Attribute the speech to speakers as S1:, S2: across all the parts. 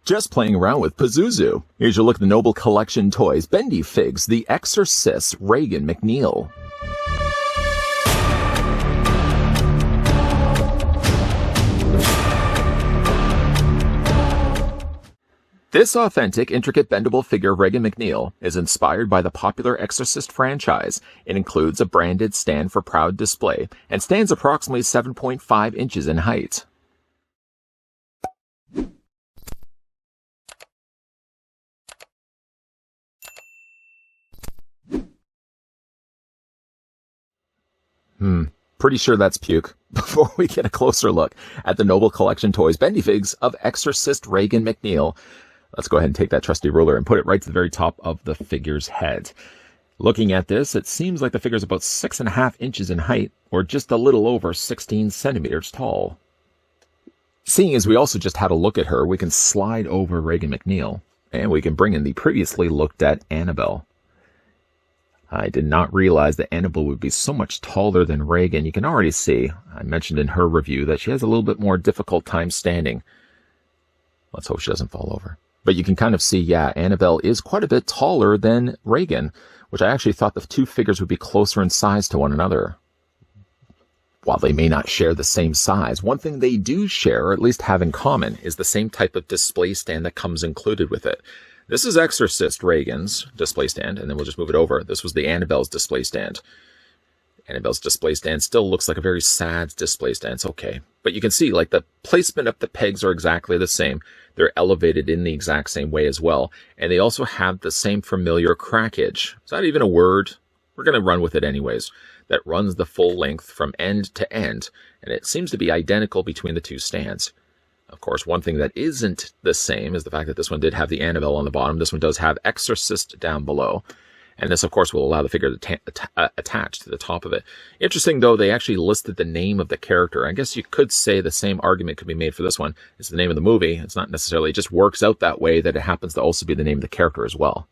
S1: Just playing around with Pazuzu. Here's your look at the Noble Collection toys. Bendyfigs, The Exorcist, Regan McNeil. This authentic, intricate, bendable figure of Regan McNeil is inspired by the popular Exorcist franchise. It includes a branded stand for proud display and stands approximately 7.5 inches in height. Pretty sure that's puke. Before we get a closer look at the Noble Collection toys, Bendyfigs of Exorcist Regan McNeil, let's go ahead and take that trusty ruler and put it right to the very top of the figure's head. Looking at this, it seems like the figure's about 6.5 inches in height, or just a little over 16 centimeters tall. Seeing as we also just had a look at her, we can slide over Regan McNeil, and we can bring in the previously looked at Annabelle. I did not realize that Annabelle would be so much taller than Regan. You can already see, I mentioned in her review, that she has a little bit more difficult time standing. Let's hope she doesn't fall over. But you can kind of see, yeah, Annabelle is quite a bit taller than Regan, which I actually thought the two figures would be closer in size to one another. While they may not share the same size, one thing they do share, or at least have in common, is the same type of display stand that comes included with it. This is Exorcist Regan's display stand, and then we'll just move it over. This was the Annabelle's display stand. Annabelle's display stand still looks like a very sad display stand. It's okay. But you can see, like, the placement of the pegs are exactly the same. They're elevated in the exact same way as well. And they also have the same familiar crackage. Is that even a word? We're going to run with it anyways. That runs the full length from end to end. And it seems to be identical between the two stands. Of course, one thing that isn't the same is the fact that this one did have the Annabelle on the bottom. This one does have Exorcist down below. And this, of course, will allow the figure to attach to the top of it. Interesting, though, they actually listed the name of the character. I guess you could say the same argument could be made for this one. It's the name of the movie. It's not necessarily, it just works out that way that it happens to also be the name of the character as well.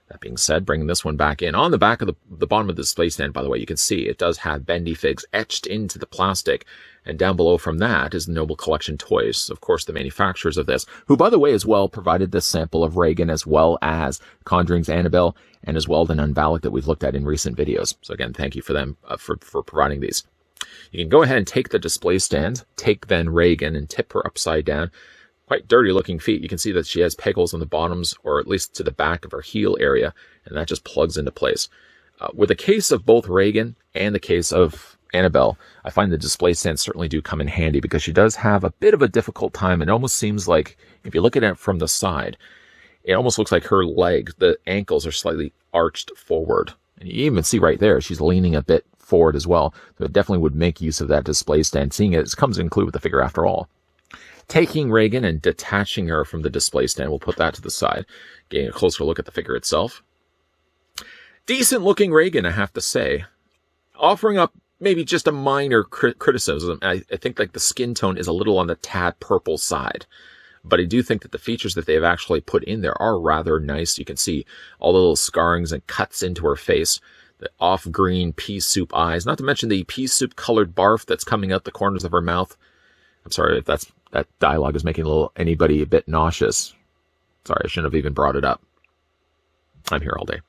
S1: That being said, bringing this one back in. On the back of the bottom of the display stand, by the way, you can see it does have Bendyfigs etched into the plastic. And down below from that is the Noble Collection toys, of course, the manufacturers of this, who, by the way, as well, provided this sample of Regan as well as Conjuring's Annabelle, and as well the Nun Valak that we've looked at in recent videos. So again, thank you for them for providing these. You can go ahead and take the display stand, take then Regan and tip her upside down. Quite dirty looking feet. You can see that she has peg holes on the bottoms, or at least to the back of her heel area, and that just plugs into place. With the case of both Regan and the case of Annabelle, I find the display stands certainly do come in handy because she does have a bit of a difficult time. It almost seems like, if you look at it from the side, it almost looks like her legs, the ankles are slightly arched forward. And you even see right there, she's leaning a bit forward as well. So it definitely would make use of that display stand, seeing it comes included with the figure after all. Taking Regan and detaching her from the display stand, we'll put that to the side, getting a closer look at the figure itself. Decent looking Regan, I have to say. Offering up maybe just a minor criticism. I think like the skin tone is a little on the tad purple side. But I do think that the features that they've actually put in there are rather nice. You can see all the little scarrings and cuts into her face. The off-green pea soup eyes. Not to mention the pea soup colored barf that's coming out the corners of her mouth. I'm sorry if that dialogue is making anybody a bit nauseous. Sorry, I shouldn't have even brought it up. I'm here all day.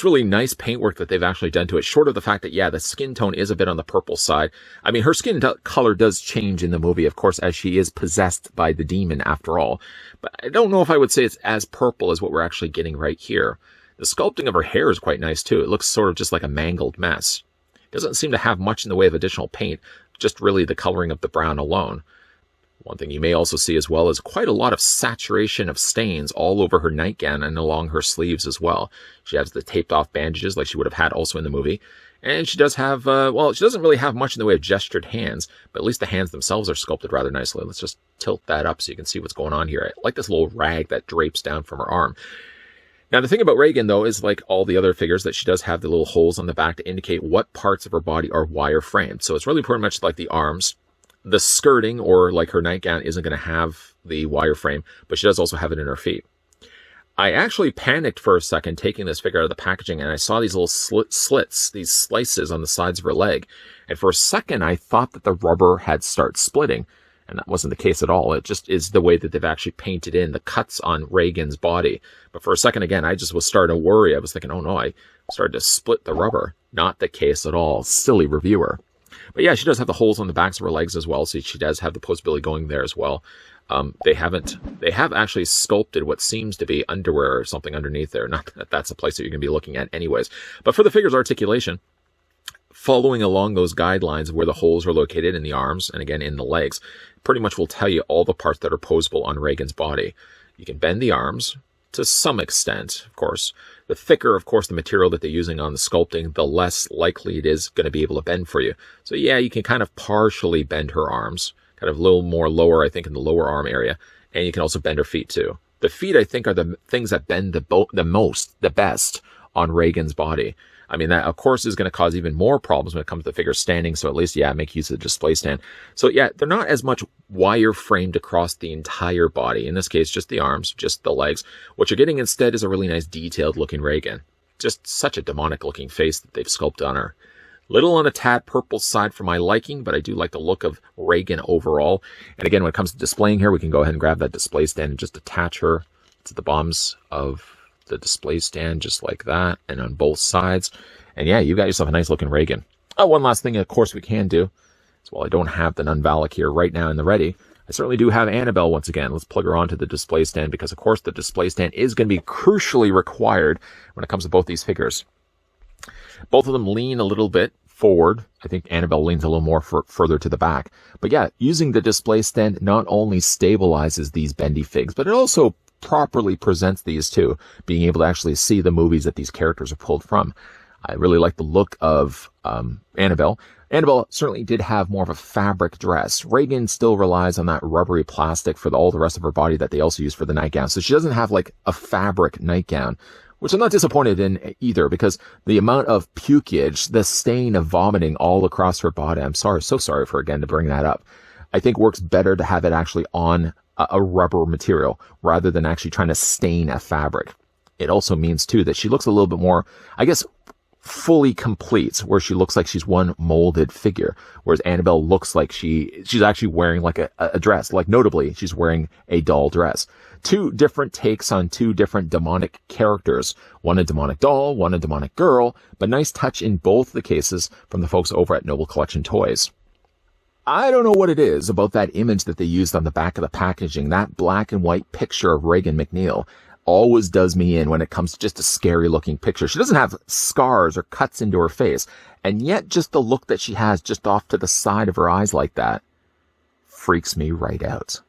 S1: Really nice paintwork that they've actually done to it, short of the fact that, yeah, the skin tone is a bit on the purple side. I mean, her skin color does change in the movie, of course, as she is possessed by the demon after all. But I don't know if I would say it's as purple as what we're actually getting right here. The sculpting of her hair is quite nice, too. It looks sort of just like a mangled mess. It doesn't seem to have much in the way of additional paint, just really the coloring of the brown alone. One thing you may also see as well is quite a lot of saturation of stains all over her nightgown and along her sleeves as well. She has the taped off bandages like she would have had also in the movie. And she does have, well, she doesn't really have much in the way of gestured hands, but at least the hands themselves are sculpted rather nicely. Let's just tilt that up so you can see what's going on here. I like this little rag that drapes down from her arm. Now, the thing about Regan, though, is like all the other figures that she does have the little holes on the back to indicate what parts of her body are wire framed. So it's really pretty much like the arms. The skirting, or like her nightgown, isn't going to have the wire frame, but she does also have it in her feet. I actually panicked for a second taking this figure out of the packaging, and I saw these little slits, these slices on the sides of her leg. And for a second, I thought that the rubber had started splitting. And that wasn't the case at all. It just is the way that they've actually painted in the cuts on Regan's body. But for a second, again, I just was starting to worry. I was thinking, oh no, I started to split the rubber. Not the case at all. Silly reviewer. But yeah, she does have the holes on the backs of her legs as well. So she does have the posability going there as well. They have actually sculpted what seems to be underwear or something underneath there. Not that that's a place that you're going to be looking at anyways. But for the figure's articulation, following along those guidelines of where the holes are located in the arms and again in the legs, pretty much will tell you all the parts that are posable on Regan's body. You can bend the arms to some extent, of course. The thicker, of course, the material that they're using on the sculpting, the less likely it is going to be able to bend for you. So yeah, you can kind of partially bend her arms, kind of a little more lower, I think, in the lower arm area. And you can also bend her feet too. The feet, I think, are the things that bend the best on Regan's body. I mean, that, of course, is going to cause even more problems when it comes to the figure standing. So at least, yeah, make use of the display stand. So yeah, they're not as much wire-framed across the entire body. In this case, just the arms, just the legs. What you're getting instead is a really nice detailed-looking Regan. Just such a demonic-looking face that they've sculpted on her. Little on a tad purple side for my liking, but I do like the look of Regan overall. And again, when it comes to displaying here, we can go ahead and grab that display stand and just attach her to the bottoms of the display stand just like that, and on both sides. And yeah, you got yourself a nice looking Regan. Oh, one last thing, of course, we can do is, while I don't have the Nunvalak here right now in the ready, I certainly do have Annabelle once again. Let's plug her onto the display stand because, of course, the display stand is going to be crucially required when it comes to both these figures. Both of them lean a little bit forward. I think Annabelle leans a little more further to the back. But yeah, using the display stand not only stabilizes these Bendyfigs, but it also properly presents these too, being able to actually see the movies that these characters are pulled from. I really like the look of Annabelle. Annabelle certainly did have more of a fabric dress. Regan still relies on that rubbery plastic for all the rest of her body that they also use for the nightgown. So she doesn't have like a fabric nightgown, which I'm not disappointed in either, because the amount of pukage, the stain of vomiting all across her body, I'm sorry, so sorry for again to bring that up. I think works better to have it actually on a rubber material rather than actually trying to stain a fabric. It also means too that she looks a little bit more, I guess, fully complete, where she looks like she's one molded figure, whereas Annabelle looks like she's actually wearing like a dress. Like notably, she's wearing a doll dress. Two different takes on two different demonic characters. One a demonic doll, one a demonic girl, but nice touch in both the cases from the folks over at Noble Collection Toys. I don't know what it is about that image that they used on the back of the packaging. That black and white picture of Regan McNeil always does me in when it comes to just a scary looking picture. She doesn't have scars or cuts into her face, and yet just the look that she has just off to the side of her eyes like that freaks me right out.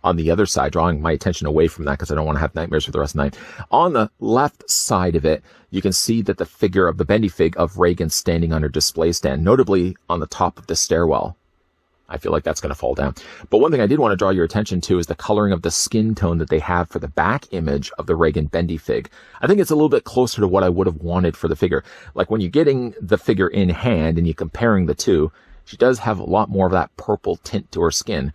S1: On the other side, drawing my attention away from that because I don't want to have nightmares for the rest of the night. On the left side of it, you can see that the figure of the Bendyfig of Regan standing on her display stand, notably on the top of the stairwell. I feel like that's going to fall down. But one thing I did want to draw your attention to is the coloring of the skin tone that they have for the back image of the Regan Bendyfig. I think it's a little bit closer to what I would have wanted for the figure. Like when you're getting the figure in hand and you're comparing the two, she does have a lot more of that purple tint to her skin.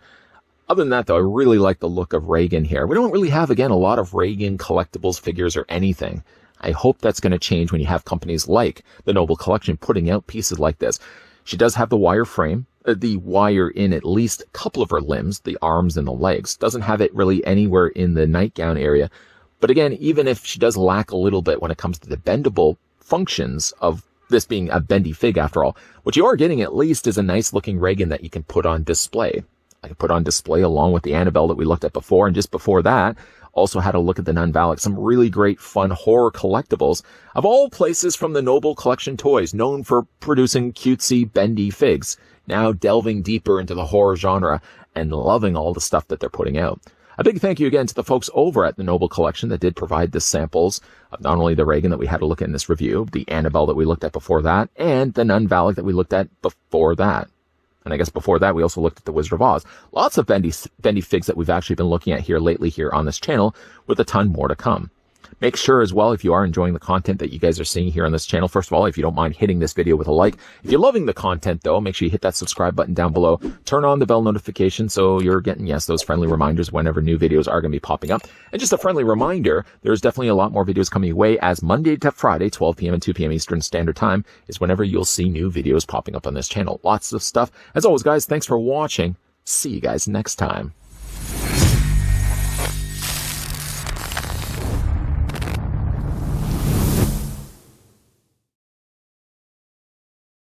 S1: Other than that, though, I really like the look of Regan here. We don't really have, again, a lot of Regan collectibles figures or anything. I hope that's going to change when you have companies like the Noble Collection putting out pieces like this. She does have the wire frame. The wire in at least a couple of her limbs, the arms and the legs. Doesn't have it really anywhere in the nightgown area. But again, even if she does lack a little bit when it comes to the bendable functions of this being a bendy fig after all, what you are getting at least is a nice looking Regan that you can put on display. I can put on display along with the Annabelle that we looked at before, and just before that, also had a look at the Nunvalak, some really great fun horror collectibles of all places from the Noble Collection Toys, known for producing cutesy bendy figs. Now delving deeper into the horror genre and loving all the stuff that they're putting out. A big thank you again to the folks over at the Noble Collection that did provide the samples of not only the Regan that we had a look at in this review, the Annabelle that we looked at before that, and the Nunvalak that we looked at before that. And I guess before that, we also looked at the Wizard of Oz. Lots of bendy figs that we've actually been looking at here lately here on this channel, with a ton more to come. Make sure as well, if you are enjoying the content that you guys are seeing here on this channel, first of all, if you don't mind hitting this video with a like. If you're loving the content though, make sure you hit that subscribe button down below. Turn on the bell notification so you're getting, yes, those friendly reminders whenever new videos are going to be popping up. And just a friendly reminder, there's definitely a lot more videos coming your way, as Monday to Friday, 12 p.m. and 2 p.m. Eastern Standard Time is whenever you'll see new videos popping up on this channel. Lots of stuff. As always, guys, thanks for watching. See you guys next time.